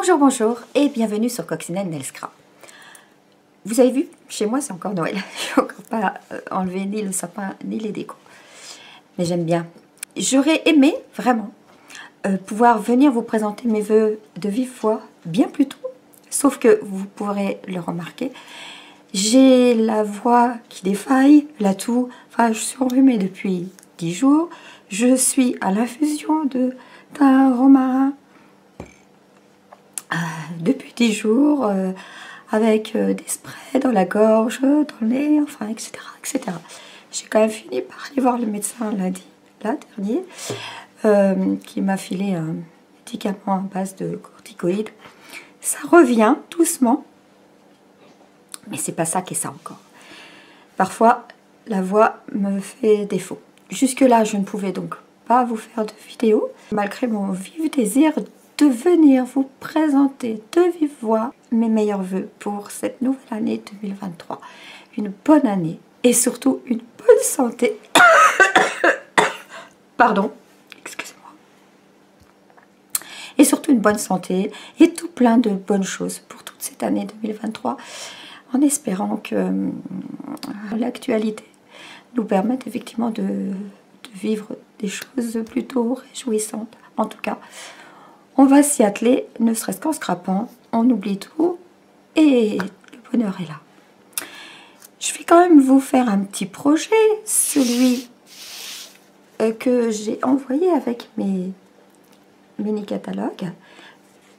Bonjour, bonjour et bienvenue sur Coccinelle Nail Scrap. Vous avez vu, chez moi c'est encore Noël. Je n'ai encore pas enlevé ni le sapin ni les décos. Mais j'aime bien. J'aurais aimé vraiment pouvoir venir vous présenter mes vœux de vive voix bien plus tôt. Sauf que vous pourrez le remarquer, j'ai la voix qui défaille, la toux. Enfin, je suis enrhumée depuis 10 jours. Je suis à l'infusion d'un romarin depuis 10 jours, avec des sprays dans la gorge, dans le nez, enfin, etc. etc. J'ai quand même fini par aller voir le médecin lundi, là, dernier, qui m'a filé un médicament à base de corticoïdes. Ça revient doucement, mais c'est pas ça qui est ça encore. Parfois, la voix me fait défaut. Jusque-là, je ne pouvais donc pas vous faire de vidéo, malgré mon vif désir de venir vous présenter de vive voix mes meilleurs vœux pour cette nouvelle année 2023. Une bonne année et surtout une bonne santé. Pardon, excusez-moi. Et surtout une bonne santé et tout plein de bonnes choses pour toute cette année 2023, en espérant que l'actualité nous permette effectivement de vivre des choses plutôt réjouissantes. En tout cas, on va s'y atteler, ne serait-ce qu'en scrapant, on oublie tout et le bonheur est là. Je vais quand même vous faire un petit projet, celui que j'ai envoyé avec mes mini-catalogues.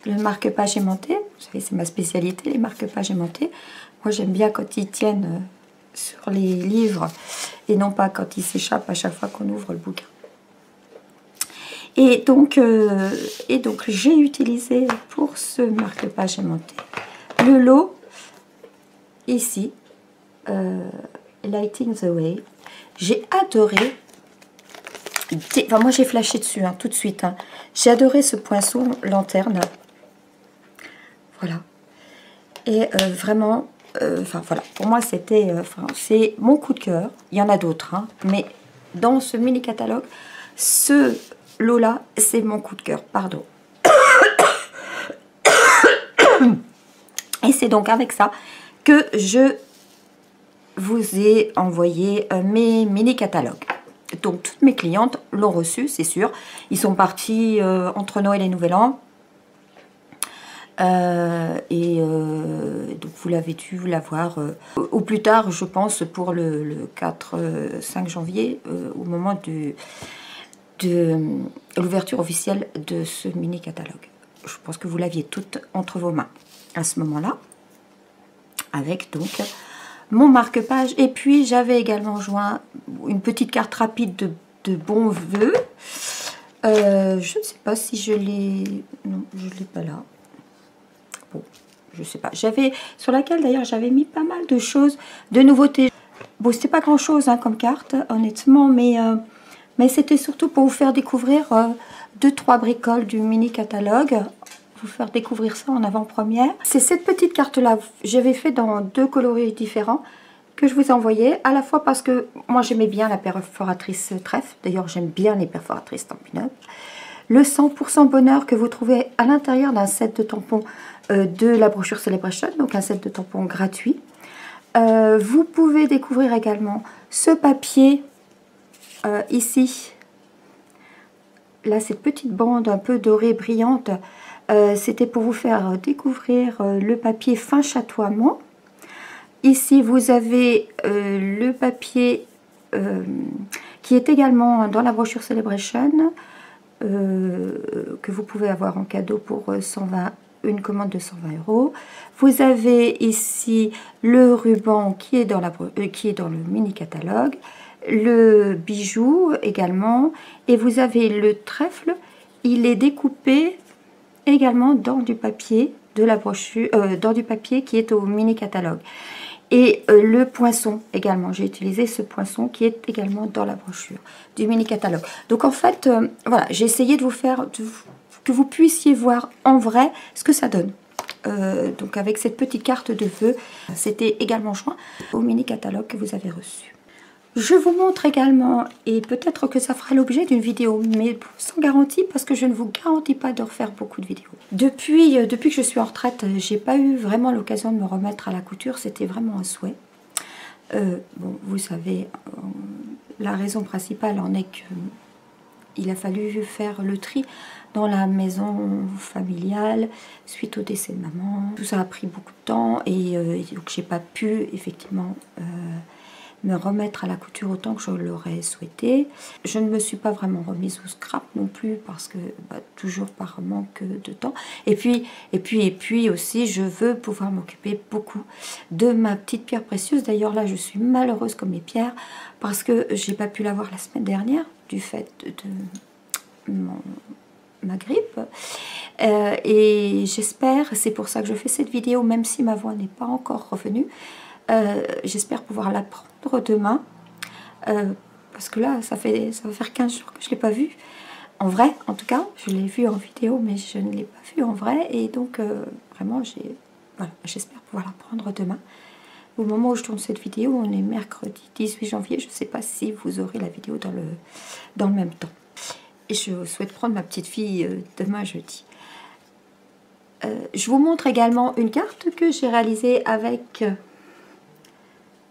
Le marque-page aimanté, vous savez c'est ma spécialité, les marque-pages aimantés. Moi j'aime bien quand ils tiennent sur les livres et non pas quand ils s'échappent à chaque fois qu'on ouvre le bouquin. Et donc j'ai utilisé pour ce marque-page aimanté le lot ici, Lighting the Way. J'ai adoré, enfin moi j'ai flashé dessus tout de suite, j'ai adoré ce poinçon lanterne, voilà, et vraiment, enfin voilà, pour moi c'était, c'est mon coup de cœur. Il y en a d'autres, mais dans ce mini catalogue, ce lot-là, c'est mon coup de cœur, pardon. Et c'est donc avec ça que je vous ai envoyé mes mini-catalogues. Donc, toutes mes clientes l'ont reçu, c'est sûr. Ils sont partis entre Noël et Nouvel An. Donc, vous l'avez dû l'avoir au plus tard, je pense, pour le 4-5 janvier, au moment de l'ouverture officielle de ce mini catalogue. Je pense que vous l'aviez toutes entre vos mains à ce moment-là, avec donc mon marque-page. Et puis j'avais également joint une petite carte rapide de bons vœux. Je ne sais pas si je l'ai... Non, je ne l'ai pas là. Bon, je sais pas. J'avais, sur laquelle d'ailleurs j'avais mis pas mal de choses, de nouveautés. Bon, c'était pas grand-chose comme carte, honnêtement, mais c'était surtout pour vous faire découvrir 2-3 bricoles du mini catalogue, vous faire découvrir ça en avant-première. C'est cette petite carte-là, j'avais fait dans 2 coloris différents, que je vous ai envoyé, à la fois parce que moi j'aimais bien la perforatrice trèfle, d'ailleurs j'aime bien les perforatrices Stampin' Up. Le 100% bonheur que vous trouvez à l'intérieur d'un set de tampons de la brochure Celebration, donc un set de tampons gratuit. Vous pouvez découvrir également ce papier ici, là, cette petite bande un peu dorée brillante, c'était pour vous faire découvrir le papier fin chatoiement. Ici vous avez le papier qui est également dans la brochure Celebration, que vous pouvez avoir en cadeau pour 120, une commande de 120 €. Vous avez ici le ruban qui est dans le mini catalogue, le bijou également, et vous avez le trèfle, il est découpé également dans du papier de la brochure, dans du papier qui est au mini catalogue. Et le poinçon également, j'ai utilisé ce poinçon qui est également dans la brochure du mini catalogue. Donc en fait, voilà, j'ai essayé de vous faire, que vous puissiez voir en vrai ce que ça donne. Donc avec cette petite carte de vœux, c'était également joint au mini catalogue que vous avez reçu. Je vous montre également, et peut-être que ça fera l'objet d'une vidéo, mais sans garantie, parce que je ne vous garantis pas de refaire beaucoup de vidéos. Depuis que je suis en retraite, j'ai pas eu vraiment l'occasion de me remettre à la couture, c'était vraiment un souhait. Bon, vous savez, la raison principale en est qu'il a fallu faire le tri dans la maison familiale suite au décès de maman. Tout ça a pris beaucoup de temps et donc j'ai pas pu effectivement me remettre à la couture autant que je l'aurais souhaité. Je ne me suis pas vraiment remise au scrap non plus parce que toujours par manque de temps. Et puis aussi, je veux pouvoir m'occuper beaucoup de ma petite pierre précieuse. D'ailleurs là, je suis malheureuse comme les pierres parce que j'ai pas pu l'avoir la semaine dernière du fait de ma grippe. Et j'espère, c'est pour ça que je fais cette vidéo, même si ma voix n'est pas encore revenue, j'espère pouvoir la prendre demain, parce que là ça va faire 15 jours que je ne l'ai pas vue en vrai. En tout cas je l'ai vue en vidéo mais je ne l'ai pas vue en vrai, et donc vraiment voilà, j'espère pouvoir la prendre demain. Au moment où je tourne cette vidéo, on est mercredi 18 janvier, je ne sais pas si vous aurez la vidéo dans le même temps, et je souhaite prendre ma petite fille demain jeudi. Je vous montre également une carte que j'ai réalisée avec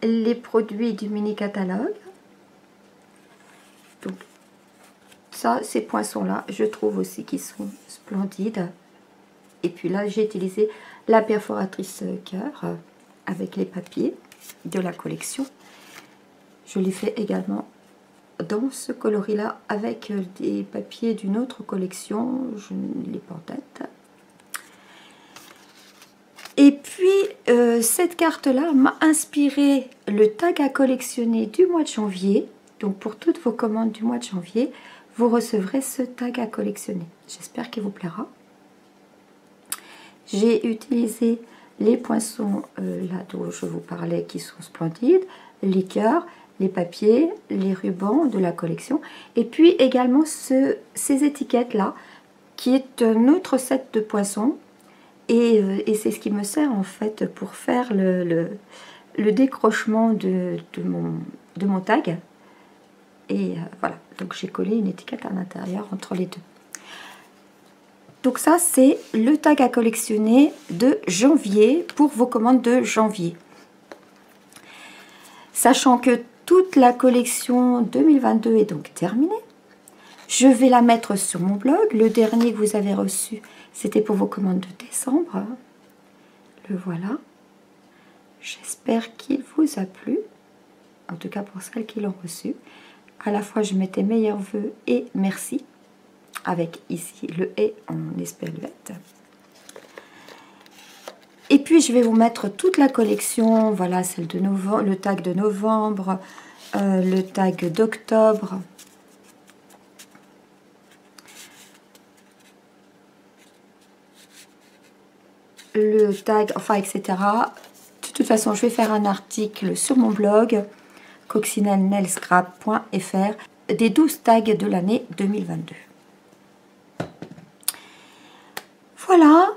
les produits du mini catalogue. Donc ça, ces poinçons là, je trouve aussi qu'ils sont splendides. Et puis là, j'ai utilisé la perforatrice cœur avec les papiers de la collection. Je l'ai fait également dans ce coloris là avec des papiers d'une autre collection, je ne l'ai pas en tête. Et puis, cette carte-là m'a inspiré le tag à collectionner du mois de janvier. Donc, pour toutes vos commandes du mois de janvier, vous recevrez ce tag à collectionner. J'espère qu'il vous plaira. J'ai utilisé les poinçons là dont je vous parlais qui sont splendides, les cœurs, les papiers, les rubans de la collection. Et puis également ces étiquettes-là, qui est un autre set de poinçons. Et c'est ce qui me sert en fait pour faire le décrochement de mon tag. Et voilà, donc j'ai collé une étiquette à l'intérieur entre les deux. Donc ça, c'est le tag à collectionner de janvier pour vos commandes de janvier. Sachant que toute la collection 2022 est donc terminée, je vais la mettre sur mon blog. Le dernier que vous avez reçu, c'était pour vos commandes de décembre. Le voilà. J'espère qu'il vous a plu. En tout cas pour celles qui l'ont reçu. À la fois je mettais meilleurs vœux et merci. Avec ici le et en esperluette. Et puis je vais vous mettre toute la collection. Voilà, celle de novembre, le tag de novembre, le tag d'octobre. Le tag, enfin etc. De toute façon, je vais faire un article sur mon blog coccinellescrap.fr des 12 tags de l'année 2022. Voilà.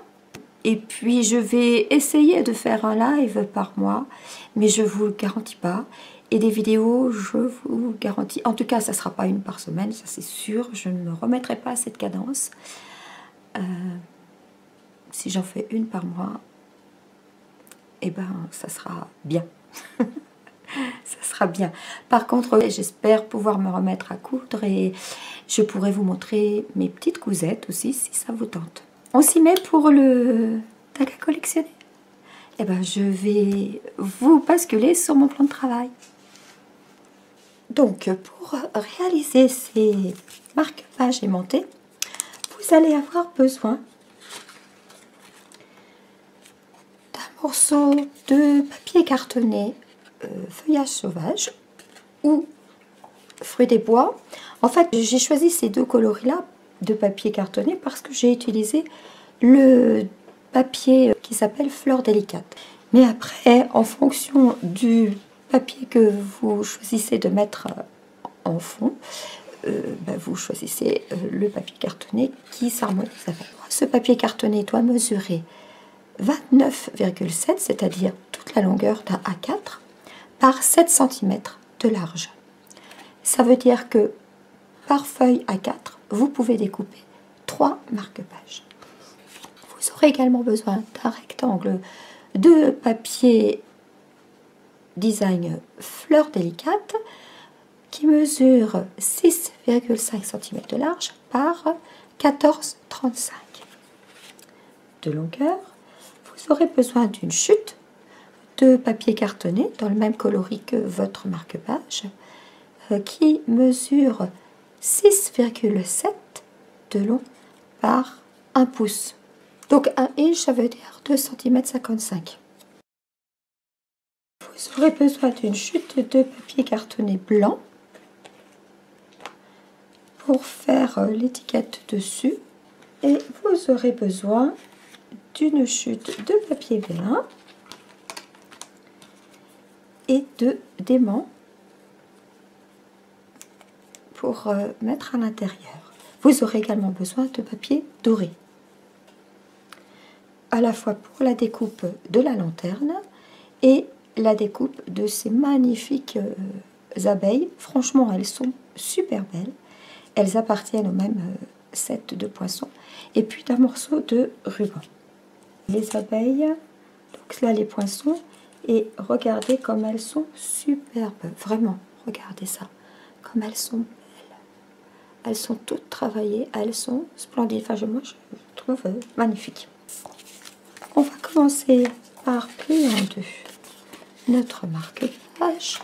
Et puis je vais essayer de faire un live par mois, mais je vous le garantis pas. Et des vidéos, je vous garantis, en tout cas ça sera pas une par semaine, ça c'est sûr. Je ne me remettrai pas à cette cadence. Si j'en fais une par mois, eh ben ça sera bien. Ça sera bien. Par contre, j'espère pouvoir me remettre à coudre et je pourrai vous montrer mes petites cousettes aussi si ça vous tente. On s'y met pour le tag à collectionner. Eh ben je vais vous basculer sur mon plan de travail. Donc pour réaliser ces marque-pages aimantés, vous allez avoir besoin morceau de papier cartonné feuillage sauvage ou fruits des bois. En fait, j'ai choisi ces deux coloris là de papier cartonné parce que j'ai utilisé le papier qui s'appelle fleur délicate. Mais après, en fonction du papier que vous choisissez de mettre en fond, vous choisissez le papier cartonné qui s'harmonise avec. Ce papier cartonné doit mesurer 29,7, c'est-à-dire toute la longueur d'un A4 par 7 cm de large. Ça veut dire que par feuille A4, vous pouvez découper 3 marque-pages. Vous aurez également besoin d'un rectangle de papier design fleur délicate qui mesure 6,5 cm de large par 14,35 de longueur. Vous aurez besoin d'une chute de papier cartonné dans le même coloris que votre marque-page qui mesure 6,7 de long par 1 pouce. Donc 1 inch, ça veut dire 2,55 cm. Vous aurez besoin d'une chute de papier cartonné blanc pour faire l'étiquette dessus. Et vous aurez besoin d'une chute de papier vélin et d'aimants pour mettre à l'intérieur. Vous aurez également besoin de papier doré, à la fois pour la découpe de la lanterne et la découpe de ces magnifiques abeilles. Franchement, elles sont super belles. Elles appartiennent au même set de poinçons. Et puis d'un morceau de ruban. Les abeilles, donc là les poinçons, et regardez comme elles sont superbes. Vraiment, regardez ça, comme elles sont belles. Elles sont toutes travaillées, elles sont splendides. Enfin, moi, je trouve magnifique. On va commencer par plier en deux notre marque-page.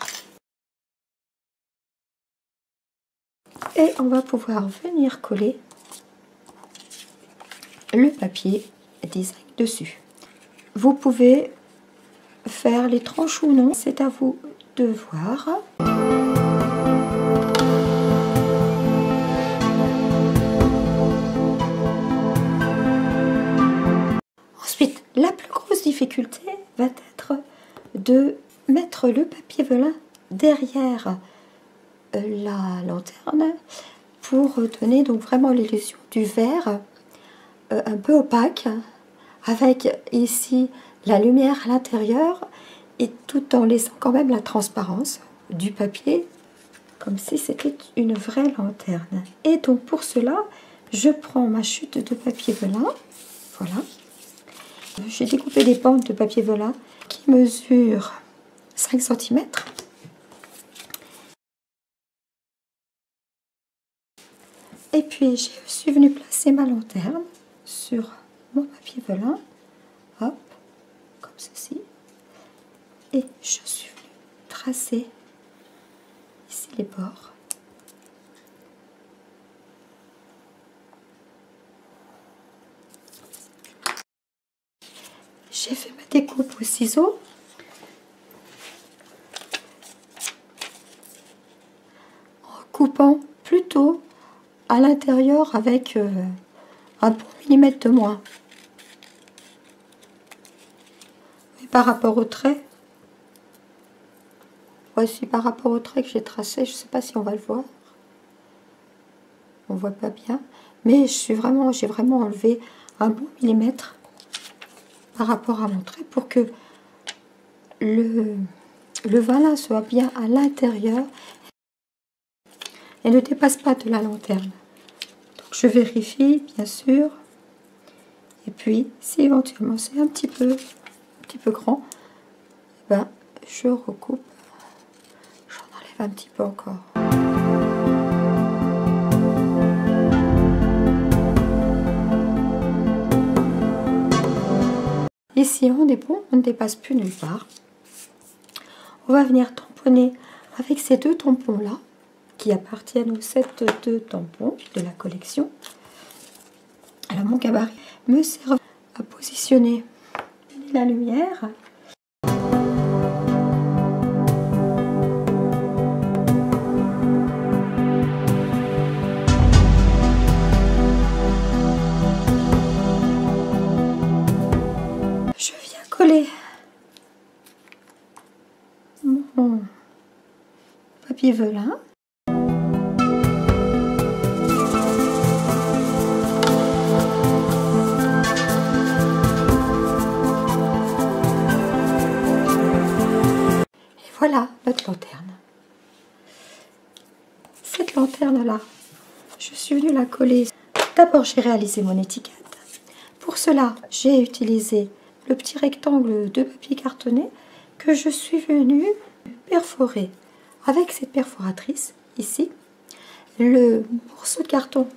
Et on va pouvoir venir coller le papier design dessus. Vous pouvez faire les tranches ou non, c'est à vous de voir. Ensuite, la plus grosse difficulté va être de mettre le papier velin derrière la lanterne pour donner donc vraiment l'illusion du verre un peu opaque, avec ici la lumière à l'intérieur et tout en laissant quand même la transparence du papier comme si c'était une vraie lanterne. Et donc pour cela, je prends ma chute de papier velin, voilà. J'ai découpé des bandes de papier velin qui mesurent 5 cm. Et puis je suis venue placer ma lanterne sur mon papier velin, hop, comme ceci, et je suis venue tracer ici les bords. J'ai fait ma découpe au ciseau. En coupant plutôt à l'intérieur avec un bon millimètre de moins. Et par rapport au trait, voici par rapport au trait que j'ai tracé, je ne sais pas si on va le voir. On voit pas bien, mais j'ai vraiment enlevé un bon millimètre par rapport à mon trait pour que le velin soit bien à l'intérieur et ne dépasse pas de la lanterne. Donc je vérifie bien sûr, et puis si éventuellement c'est un petit peu grand, ben je recoupe, j'en enlève un petit peu encore. Ici on est bon, on ne dépasse plus nulle part. On va venir tamponner avec ces deux tampons là qui appartiennent au set de tampons de la collection. Alors mon gabarit me sert à positionner la lumière. Je viens coller mon papier velin. Voilà notre lanterne. lanterne-là, je suis venue la coller. D'abord, j'ai réalisé mon étiquette. Pour cela, j'ai utilisé le petit rectangle de papier cartonné que je suis venue perforer avec cette perforatrice ici. Le morceau de carton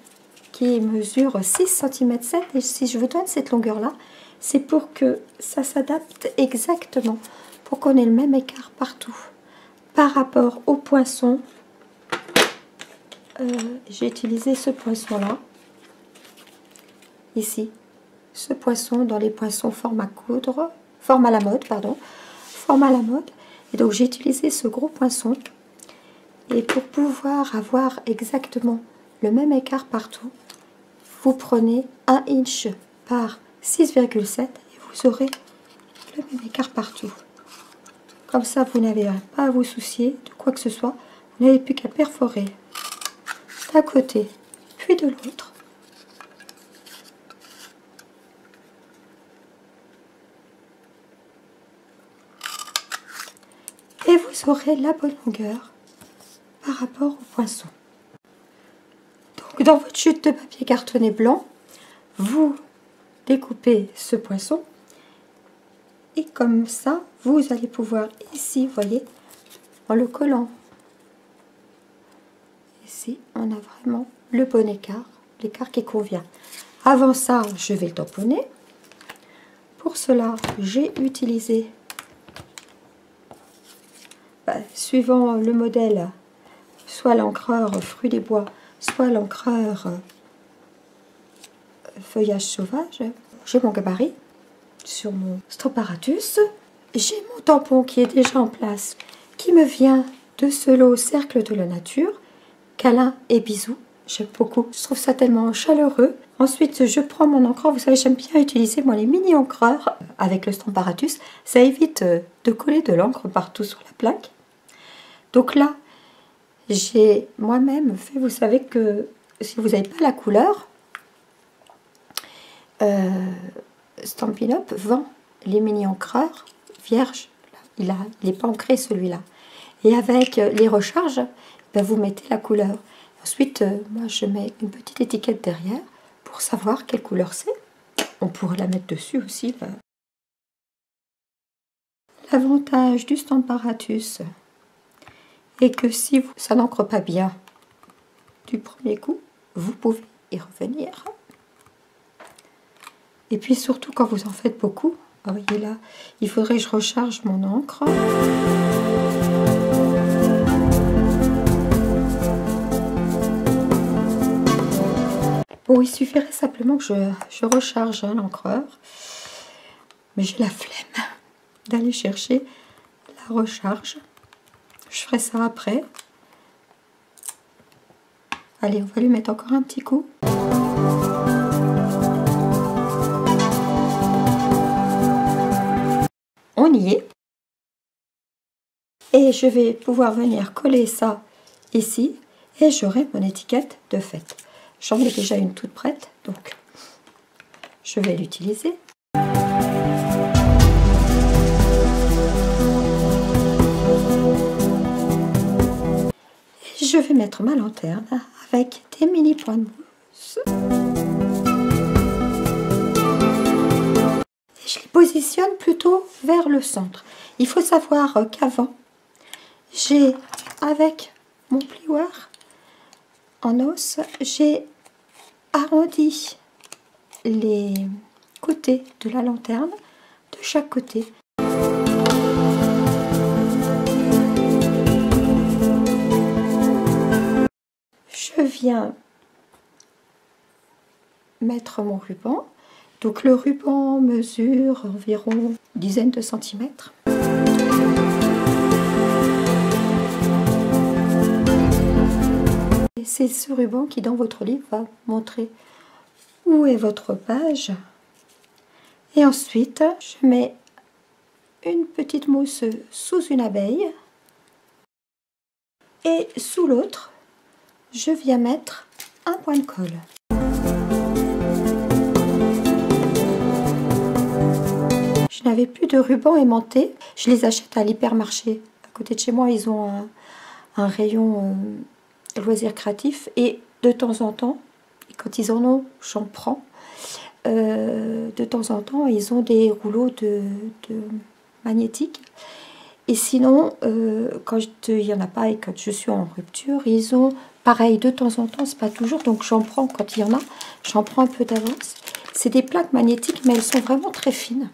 qui mesure 6 cm 7, et si je vous donne cette longueur là, c'est pour que ça s'adapte exactement, pour qu'on ait le même écart partout. Par rapport au poinçon, j'ai utilisé ce poinçon là, ici, ce poinçon dans les poinçons forme à coudre, forme à la mode, pardon, forme à la mode, et donc j'ai utilisé ce gros poinçon, et pour pouvoir avoir exactement le même écart partout, vous prenez 1 inch par 6,7 et vous aurez le même écart partout. Comme ça, vous n'avez pas à vous soucier de quoi que ce soit. Vous n'avez plus qu'à perforer d'un côté, puis de l'autre. Et vous aurez la bonne longueur par rapport au poinçon. Donc, dans votre chute de papier cartonné blanc, vous découpez ce poinçon. Et comme ça, vous allez pouvoir ici, vous voyez, en le collant, ici, on a vraiment le bon écart, l'écart qui convient. Avant ça, je vais le tamponner. Pour cela, j'ai utilisé, suivant le modèle, soit l'encreur fruit des bois, soit l'encreur feuillage sauvage. J'ai mon gabarit sur mon Stamparatus. J'ai mon tampon qui est déjà en place, qui me vient de ce lot Cercle de la Nature, câlin et bisous. J'aime beaucoup, je trouve ça tellement chaleureux. Ensuite, je prends mon encreur. Vous savez, j'aime bien utiliser moi les mini encreurs avec le Stamparatus. Ça évite de coller de l'encre partout sur la plaque. Donc là, j'ai moi-même fait, vous savez que si vous n'avez pas la couleur, Stampin' Up vend les mini encreurs vierges. Il n'est pas ancré celui-là. Et avec les recharges, vous mettez la couleur. Ensuite, moi je mets une petite étiquette derrière pour savoir quelle couleur c'est. On pourrait la mettre dessus aussi. L'avantage du Stamparatus est que si ça n'encre pas bien du premier coup, vous pouvez y revenir. Et puis surtout quand vous en faites beaucoup, vous voyez là, il faudrait que je recharge mon encre. Bon, il suffirait simplement que je recharge l'encreur, mais j'ai la flemme d'aller chercher la recharge. Je ferai ça après. Allez, on va lui mettre encore un petit coup. On y est. Et je vais pouvoir venir coller ça ici et j'aurai mon étiquette de fait. J'en ai déjà une toute prête, donc je vais l'utiliser. Et je vais mettre ma lanterne avec des mini points de mousse. Et je les positionne plutôt vers le centre. Il faut savoir qu'avant, j'ai, avec mon plioir en os, j'ai arrondi les côtés de la lanterne de chaque côté. Je viens mettre mon ruban. Donc le ruban mesure environ une dizaine de centimètres. C'est ce ruban qui, dans votre livre, va montrer où est votre page. Et ensuite, je mets une petite mousse sous une abeille. Et sous l'autre, je viens mettre un point de colle. Je n'avais plus de ruban aimanté. Je les achète à l'hypermarché. À côté de chez moi, ils ont un rayon loisirs créatifs. Et de temps en temps, quand ils en ont, j'en prends. De temps en temps, ils ont des rouleaux de magnétiques. Et sinon, quand il n'y en a pas et quand je suis en rupture, ils ont pareil de temps en temps, c'est pas toujours, donc j'en prends quand il y en a, j'en prends un peu d'avance. C'est des plaques magnétiques, mais elles sont vraiment très fines.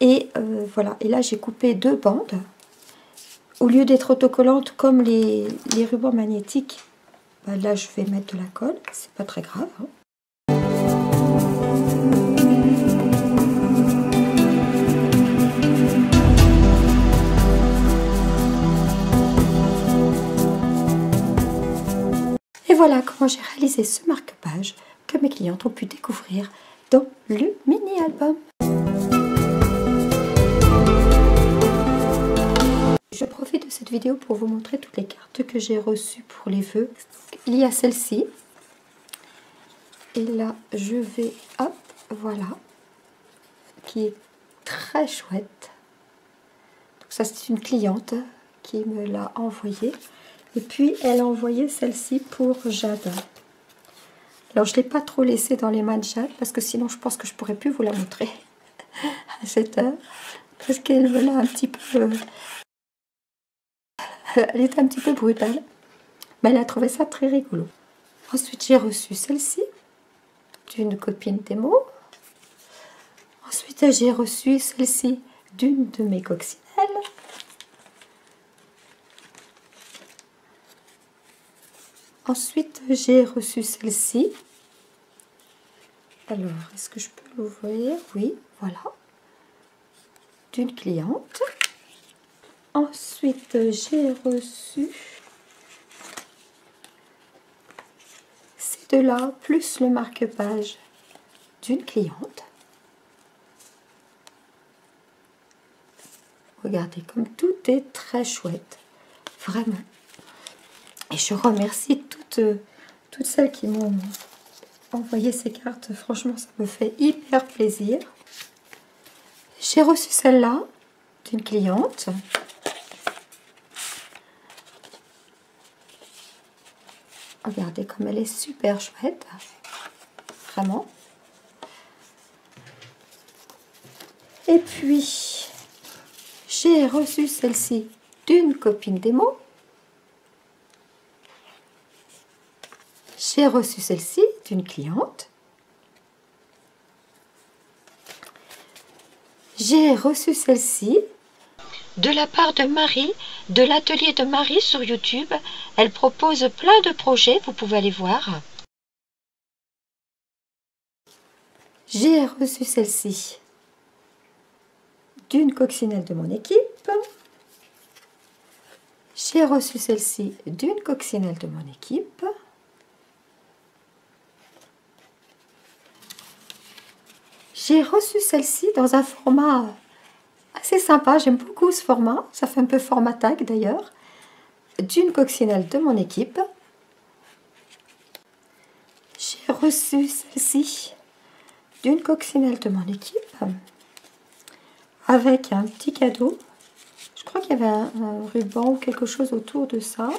Et voilà, et là j'ai coupé 2 bandes. Au lieu d'être autocollantes comme les rubans magnétiques, bah là je vais mettre de la colle, c'est pas très grave. Hein. Et voilà comment j'ai réalisé ce marque-page que mes clientes ont pu découvrir dans le mini-album. Je profite de cette vidéo pour vous montrer toutes les cartes que j'ai reçues pour les vœux. Il y a celle-ci. Et là, je vais, hop, voilà, qui est très chouette. Donc ça, c'est une cliente qui me l'a envoyée. Et puis, elle a envoyé celle-ci pour Jade. Alors, je ne l'ai pas trop laissée dans les mains de Jade, parce que sinon, je pense que je ne pourrais plus vous la montrer à cette heure. Parce qu'elle me l'a un petit peu... Elle était un petit peu brutale. Mais elle a trouvé ça très rigolo. Ensuite, j'ai reçu celle-ci d'une copine démo. Ensuite, j'ai reçu celle-ci d'une de mes coccinelles. Ensuite, j'ai reçu celle-ci. Alors, est-ce que je peux l'ouvrir? Oui, voilà. D'une cliente. Ensuite, j'ai reçu ces deux-là, plus le marque-page d'une cliente. Regardez comme tout est très chouette. Vraiment. Et je remercie toutes celles qui m'ont envoyé ces cartes. Franchement, ça me fait hyper plaisir. J'ai reçu celle-là d'une cliente. Regardez comme elle est super chouette. Vraiment. Et puis, j'ai reçu celle-ci d'une copine démo. J'ai reçu celle-ci d'une cliente. J'ai reçu celle-ci de la part de Marie, de l'atelier de Marie sur YouTube. Elle propose plein de projets, vous pouvez aller voir. J'ai reçu celle-ci d'une coccinelle de mon équipe. J'ai reçu celle-ci d'une coccinelle de mon équipe. J'ai reçu celle-ci dans un format assez sympa, j'aime beaucoup ce format, ça fait un peu format tag d'ailleurs, d'une coccinelle de mon équipe. J'ai reçu celle-ci d'une coccinelle de mon équipe, avec un petit cadeau. Je crois qu'il y avait un ruban ou quelque chose autour de ça.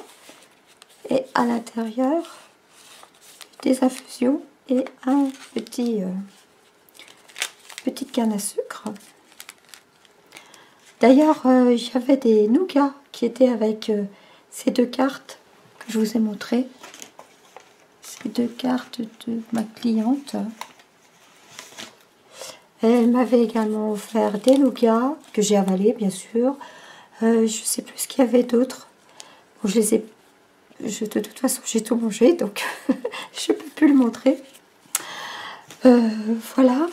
Et à l'intérieur, des infusions et un petite canne à sucre. D'ailleurs, il y avait des nougats qui étaient avec ces 2 cartes que je vous ai montrées. Ces 2 cartes de ma cliente. Elle m'avait également offert des nougats que j'ai avalés, bien sûr. Je ne sais plus ce qu'il y avait d'autre. Bon, de toute façon, j'ai tout mangé, donc je ne peux plus le montrer. Voilà.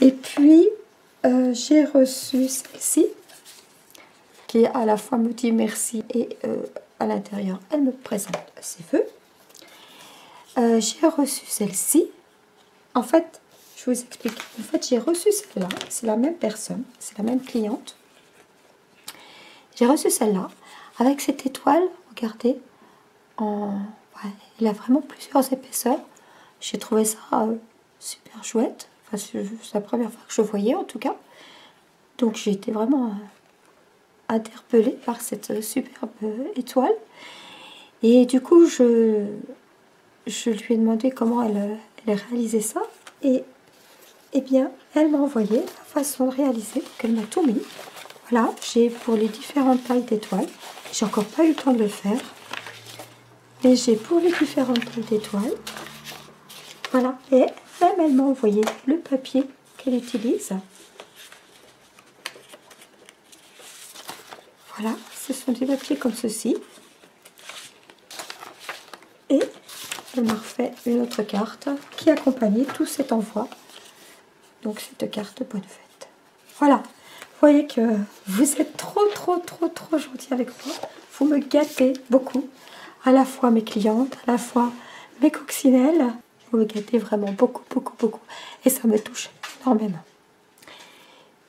Et puis, j'ai reçu celle-ci, qui à la fois me dit merci et à l'intérieur, elle me présente ses vœux. J'ai reçu celle-ci. En fait, je vous explique. En fait, j'ai reçu celle-là. C'est la même personne, c'est la même cliente. J'ai reçu celle-là avec cette étoile, regardez. Ouais, il a vraiment plusieurs épaisseurs. J'ai trouvé ça super chouette. Enfin, c'est la première fois que je voyais en tout cas. Donc j'ai été vraiment interpellée par cette superbe étoile. Et du coup, je lui ai demandé comment elle réalisait ça. Et eh bien, elle m'a envoyé la façon de réaliser. Donc, elle m'a tout mis. Voilà, j'ai pour les différentes tailles d'étoiles. J'ai encore pas eu le temps de le faire. Mais j'ai pour les différentes tailles d'étoiles. Voilà, et même elle m'a envoyé le papier qu'elle utilise. Voilà, ce sont des papiers comme ceci. Et elle m'a refait une autre carte qui accompagnait tout cet envoi. Donc cette carte bonne fête. Voilà, vous voyez que vous êtes trop gentil avec moi. Vous me gâtez beaucoup. À la fois mes clientes, à la fois mes coccinelles. Vous me gâtez vraiment beaucoup. Et ça me touche énormément.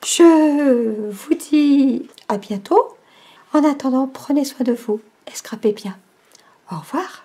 Je vous dis à bientôt. En attendant, prenez soin de vous et scrapez bien. Au revoir.